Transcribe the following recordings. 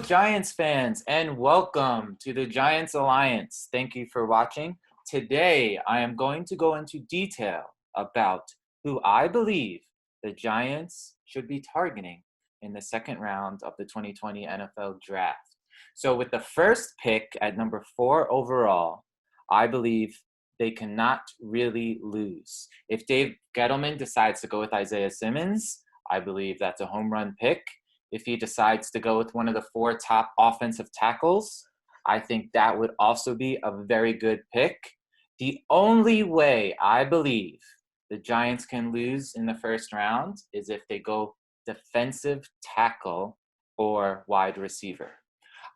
Giants fans, and welcome to the Giants Alliance. Thank you for watching. Today, I am going to go into detail about who I believe the Giants should be targeting in the second round of the 2020 NFL Draft. So with the first pick at number 4 overall, I believe they cannot really lose. If Dave Gettleman decides to go with Isaiah Simmons, I believe that's a home run pick. If he decides to go with one of the 4 top offensive tackles, I think that would also be a very good pick. The only way I believe the Giants can lose in the first round is if they go defensive tackle or wide receiver.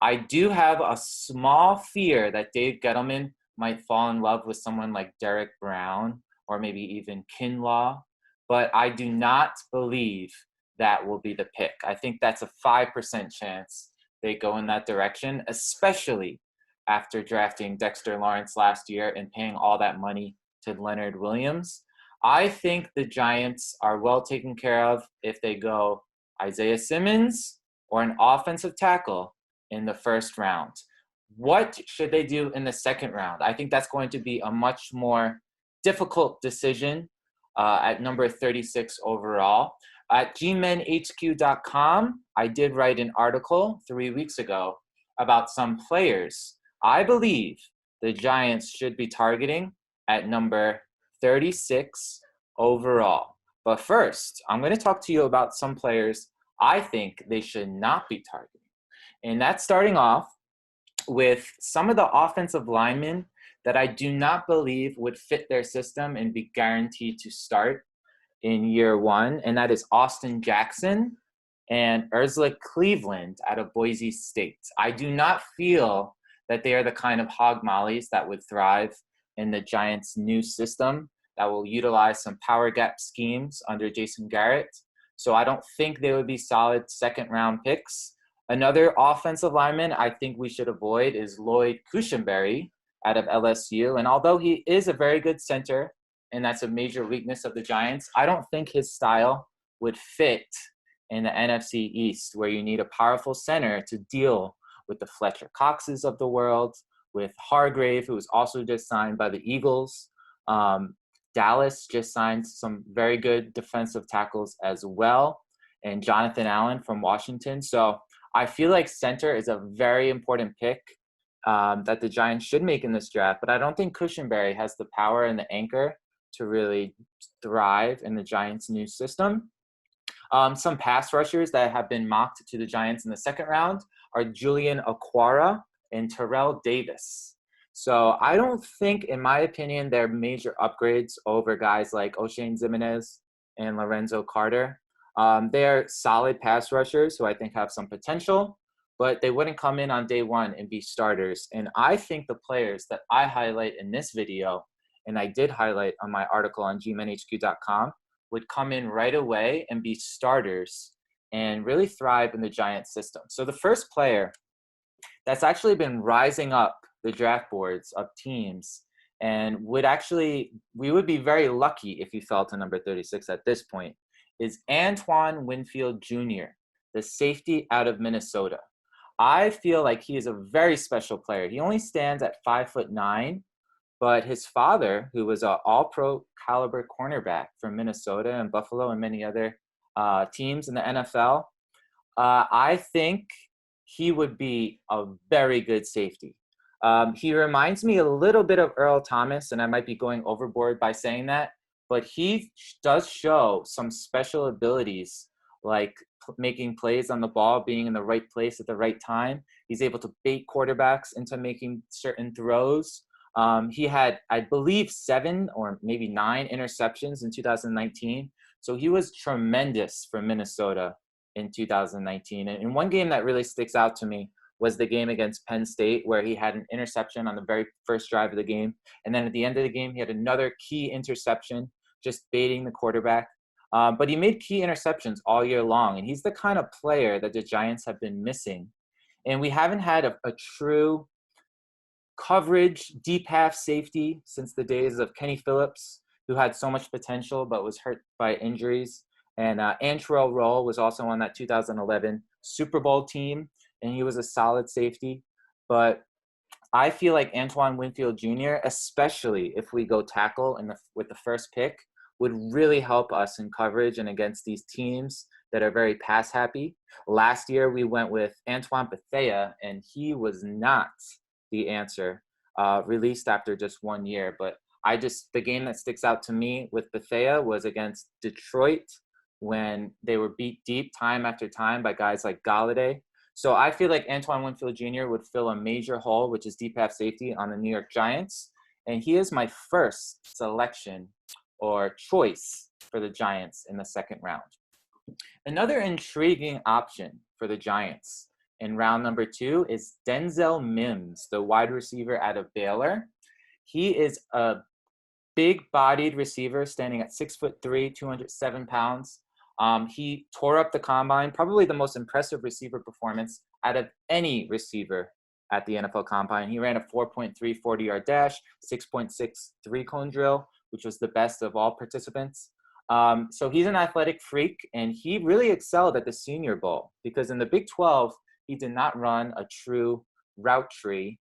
I do have a small fear that Dave Gettleman might fall in love with someone like Derek Brown or maybe even Kinlaw, but I do not believe that will be the pick. I think that's a 5% chance they go in that direction, especially after drafting Dexter Lawrence last year and paying all that money to Leonard Williams. I think the Giants are well taken care of if they go Isaiah Simmons or an offensive tackle in the first round. What should they do in the second round? I think that's going to be a much more difficult decision at number 36 overall. At gmenhq.com, I did write an article 3 weeks ago about some players I believe the Giants should be targeting at number 36 overall. But first, I'm going to talk to you about some players I think they should not be targeting. And that's starting off with some of the offensive linemen that I do not believe would fit their system and be guaranteed to start in year one, and that is Austin Jackson and Ursula Cleveland out of Boise State. I do not feel that they are the kind of hog mollies that would thrive in the Giants' new system that will utilize some power gap schemes under Jason Garrett. So I don't think they would be solid second-round picks. Another offensive lineman I think we should avoid is Lloyd Cushenberry out of LSU. And although he is a very good center, and that's a major weakness of the Giants, I don't think his style would fit in the NFC East, where you need a powerful center to deal with the Fletcher Coxes of the world, with Hargrave, who was also just signed by the Eagles. Dallas just signed some very good defensive tackles as well, and Jonathan Allen from Washington. So I feel like center is a very important pick that the Giants should make in this draft, but I don't think Cushenberry has the power and the anchor to really thrive in the Giants' new system. Some pass rushers that have been mocked to the Giants in the second round are Julian Okwara and Terrell Davis. So I don't think, in my opinion, they're major upgrades over guys like Oshane Ximines and Lorenzo Carter. They're solid pass rushers who I think have some potential, but they wouldn't come in on day one and be starters. And I think the players that I highlight in this video, and I did highlight on my article on gmenhq.com, would come in right away and be starters and really thrive in the Giants system. So the first player that's actually been rising up the draft boards of teams and we would be very lucky if he fell to number 36 at this point, is Antoine Winfield Jr., the safety out of Minnesota. I feel like he is a very special player. He only stands at 5'9", but his father, who was an all-pro caliber cornerback from Minnesota and Buffalo and many other teams in the NFL, I think he would be a very good safety. He reminds me a little bit of Earl Thomas, and I might be going overboard by saying that, but he does show some special abilities like making plays on the ball, being in the right place at the right time. He's able to bait quarterbacks into making certain throws. He had, I believe, 7 or maybe 9 interceptions in 2019. So he was tremendous for Minnesota in 2019. And one game that really sticks out to me was the game against Penn State, where he had an interception on the very first drive of the game. And then at the end of the game, he had another key interception, just baiting the quarterback. But he made key interceptions all year long. And he's the kind of player that the Giants have been missing. And we haven't had a true coverage, deep half safety since the days of Kenny Phillips, who had so much potential but was hurt by injuries. And Antrell Roll was also on that 2011 Super Bowl team. and he was a solid safety. But I feel like Antoine Winfield Jr., especially if we go tackle with the first pick, would really help us in coverage and against these teams that are very pass happy. Last year, we went with Antoine Bethea, and he was not the answer, released after just 1 year. But the game that sticks out to me with Bethea was against Detroit when they were beat deep time after time by guys like Galladay. So I feel like Antoine Winfield Jr. would fill a major hole, which is deep half safety on the New York Giants. And he is my first selection or choice for the Giants in the second round. Another intriguing option for the Giants in round number 2 is Denzel Mims, the wide receiver out of Baylor. He is a big-bodied receiver standing at 6'3", 207 pounds. He tore up the combine, probably the most impressive receiver performance out of any receiver at the NFL Combine. He ran a 4.3 40-yard dash, 6.6 three-cone drill, which was the best of all participants. So he's an athletic freak, and he really excelled at the Senior Bowl because in the Big 12, he did not run a true route tree.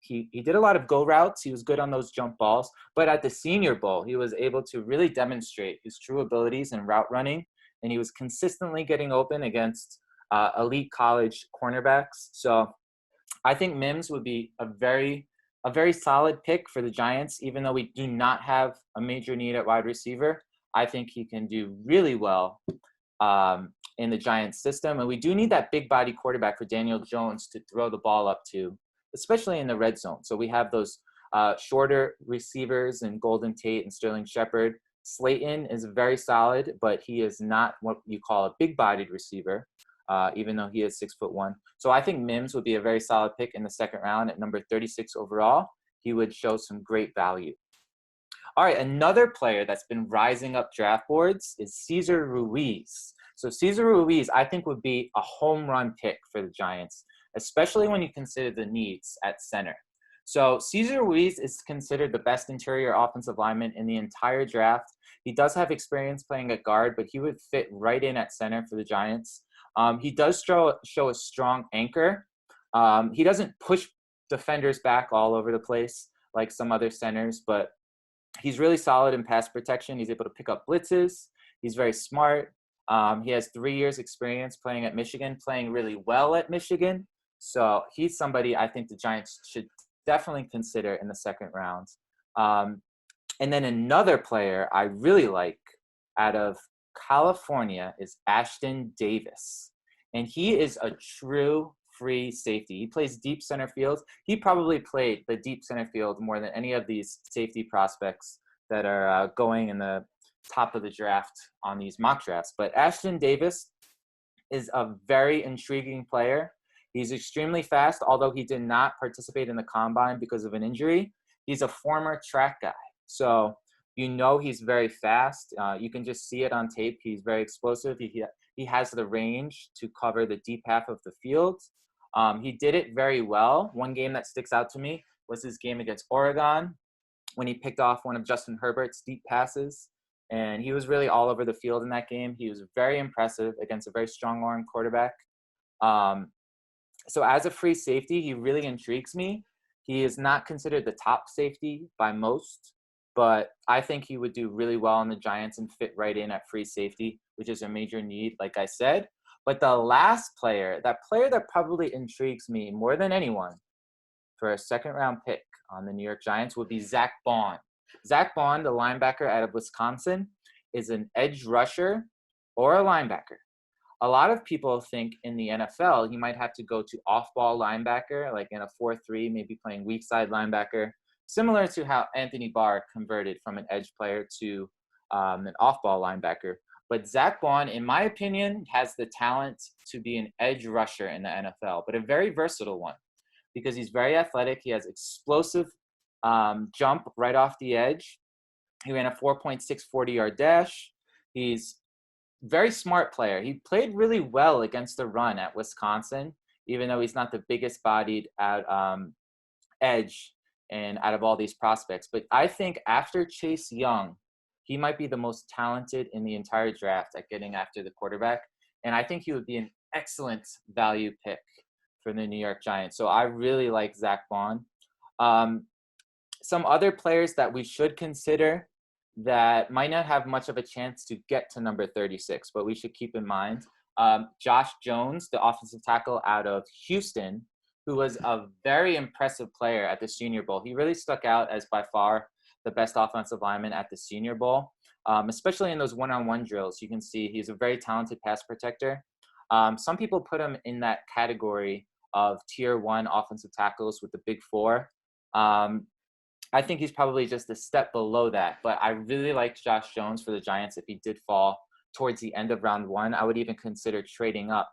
He did a lot of go routes. He was good on those jump balls. But at the Senior Bowl, he was able to really demonstrate his true abilities in route running, and he was consistently getting open against elite college cornerbacks. So I think Mims would be a very solid pick for the Giants, even though we do not have a major need at wide receiver. I think he can do really well in the Giants system. And we do need that big body quarterback for Daniel Jones to throw the ball up to, especially in the red zone. So we have those shorter receivers in Golden Tate and Sterling Shepard. Slayton is very solid, but he is not what you call a big-bodied receiver, even though he is 6'1". So I think Mims would be a very solid pick in the second round at number 36 overall. He would show some great value. All right, another player that's been rising up draft boards is Cesar Ruiz. So Cesar Ruiz, I think, would be a home run pick for the Giants, especially when you consider the needs at center. So Cesar Ruiz is considered the best interior offensive lineman in the entire draft. He does have experience playing at guard, but he would fit right in at center for the Giants. He does show a strong anchor. He doesn't push defenders back all over the place like some other centers, but he's really solid in pass protection. He's able to pick up blitzes. He's very smart. He has 3 years experience playing at Michigan, playing really well at Michigan. So he's somebody I think the Giants should definitely consider in the second round. And then another player I really like out of California is Ashtyn Davis. And he is a true free safety. He plays deep center field. He probably played the deep center field more than any of these safety prospects that are going in the top of the draft on these mock drafts. But Ashtyn Davis is a very intriguing player. He's extremely fast, although he did not participate in the combine because of an injury. He's a former track guy. So you know he's very fast. You can just see it on tape. He's very explosive. He has the range to cover the deep half of the field. He did it very well. One game that sticks out to me was his game against Oregon when he picked off one of Justin Herbert's deep passes. And he was really all over the field in that game. He was very impressive against a very strong-arm quarterback. So as a free safety, he really intrigues me. He is not considered the top safety by most, but I think he would do really well on the Giants and fit right in at free safety, which is a major need, like I said. But the last player, that probably intrigues me more than anyone for a second-round pick on the New York Giants would be Zack Baun. Zack Baun, the linebacker out of Wisconsin, is an edge rusher or a linebacker. A lot of people think in the NFL, he might have to go to off-ball linebacker, like in a 4-3, maybe playing weak side linebacker, similar to how Anthony Barr converted from an edge player to an off-ball linebacker. But Zack Baun, in my opinion, has the talent to be an edge rusher in the NFL, but a very versatile one because he's very athletic. He has explosive jump right off the edge. He ran a 4.6 40-yard dash. He's very smart player. He played really well against the run at Wisconsin, even though he's not the biggest bodied edge and out of all these prospects. But I think after Chase Young, he might be the most talented in the entire draft at getting after the quarterback. And I think he would be an excellent value pick for the New York Giants. So I really like Zack Baun. Some other players that we should consider that might not have much of a chance to get to number 36, but we should keep in mind. Josh Jones, the offensive tackle out of Houston, who was a very impressive player at the Senior Bowl. He really stuck out as by far the best offensive lineman at the Senior Bowl, especially in those one-on-one drills. You can see he's a very talented pass protector. Some people put him in that category of tier 1 offensive tackles with the big 4. I think he's probably just a step below that, but I really like Josh Jones for the Giants. If he did fall towards the end of round 1, I would even consider trading up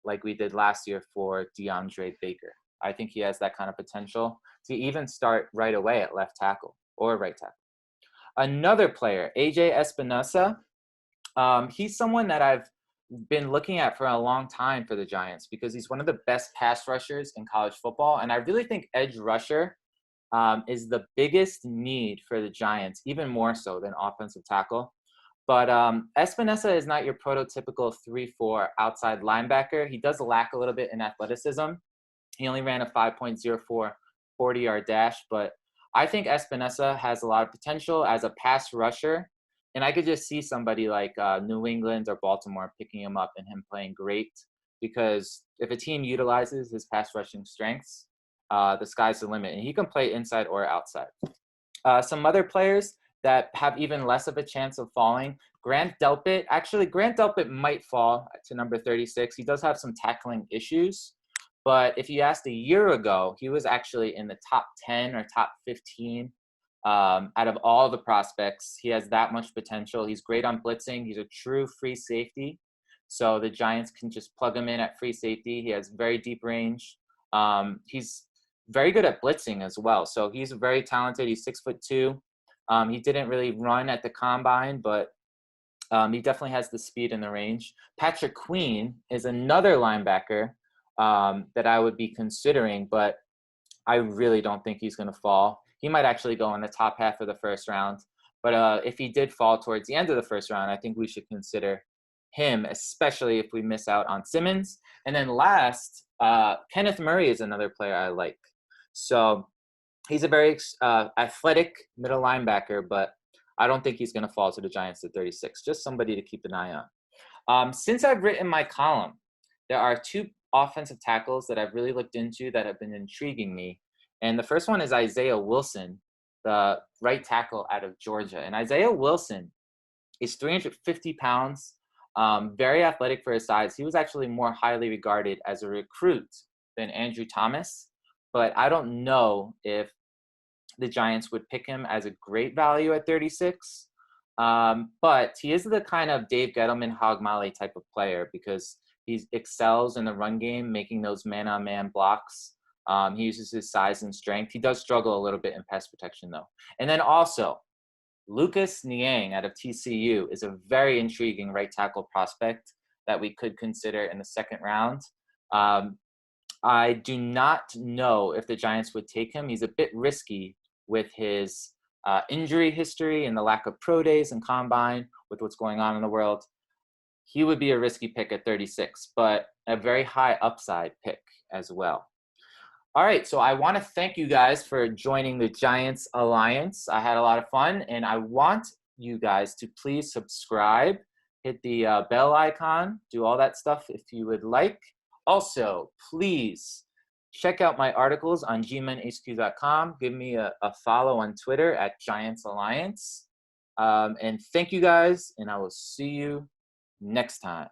like we did last year for DeAndre Baker. I think he has that kind of potential to even start right away at left tackle or right tackle. Another player, AJ Espinosa, he's someone that I've been looking at for a long time for the Giants because he's one of the best pass rushers in college football, and I really think edge rusher is the biggest need for the Giants, even more so than offensive tackle. But Espinosa is not your prototypical 3-4 outside linebacker. He does lack a little bit in athleticism. He only ran a 5.04 40-yard dash, but I think Espinosa has a lot of potential as a pass rusher. And I could just see somebody like New England or Baltimore picking him up and him playing great, because if a team utilizes his pass rushing strengths, the sky's the limit. And he can play inside or outside. Some other players that have even less of a chance of falling, Grant Delpit. Actually, Grant Delpit might fall to number 36. He does have some tackling issues. But if you asked a year ago, he was actually in the top 10 or top 15 out of all the prospects. He has that much potential. He's great on blitzing. He's a true free safety. So the Giants can just plug him in at free safety. He has very deep range. He's very good at blitzing as well. So he's very talented. He's 6'2". He didn't really run at the combine, but he definitely has the speed and the range. Patrick Queen is another linebacker that I would be considering, but I really don't think he's going to fall. He might actually go in the top half of the first round. But if he did fall towards the end of the first round, I think we should consider him, especially if we miss out on Simmons. And then last, Kenneth Murray is another player I like. So he's a very athletic middle linebacker, but I don't think he's going to fall to the Giants at 36. Just somebody to keep an eye on. Since I've written my column, there are 2 offensive tackles that I've really looked into that have been intriguing me. And the first one is Isaiah Wilson, the right tackle out of Georgia. And Isaiah Wilson is 350 pounds, very athletic for his size. He was actually more highly regarded as a recruit than Andrew Thomas. But I don't know if the Giants would pick him as a great value at 36. But he is the kind of Dave Gettleman, Hog Molly type of player because he excels in the run game, making those man-on-man blocks. He uses his size and strength. He does struggle a little bit in pass protection, though. And then also, Lucas Niang out of TCU is a very intriguing right tackle prospect that we could consider in the second round. I do not know if the Giants would take him. He's a bit risky with his injury history and the lack of pro days and combine with what's going on in the world. He would be a risky pick at 36, but a very high upside pick as well. All right, so I want to thank you guys for joining the Giants Alliance. I had a lot of fun, and I want you guys to please subscribe, hit the bell icon, do all that stuff if you would like. Also, please check out my articles on gmenhq.com. Give me a follow on Twitter at Giants Alliance. And thank you guys, and I will see you next time.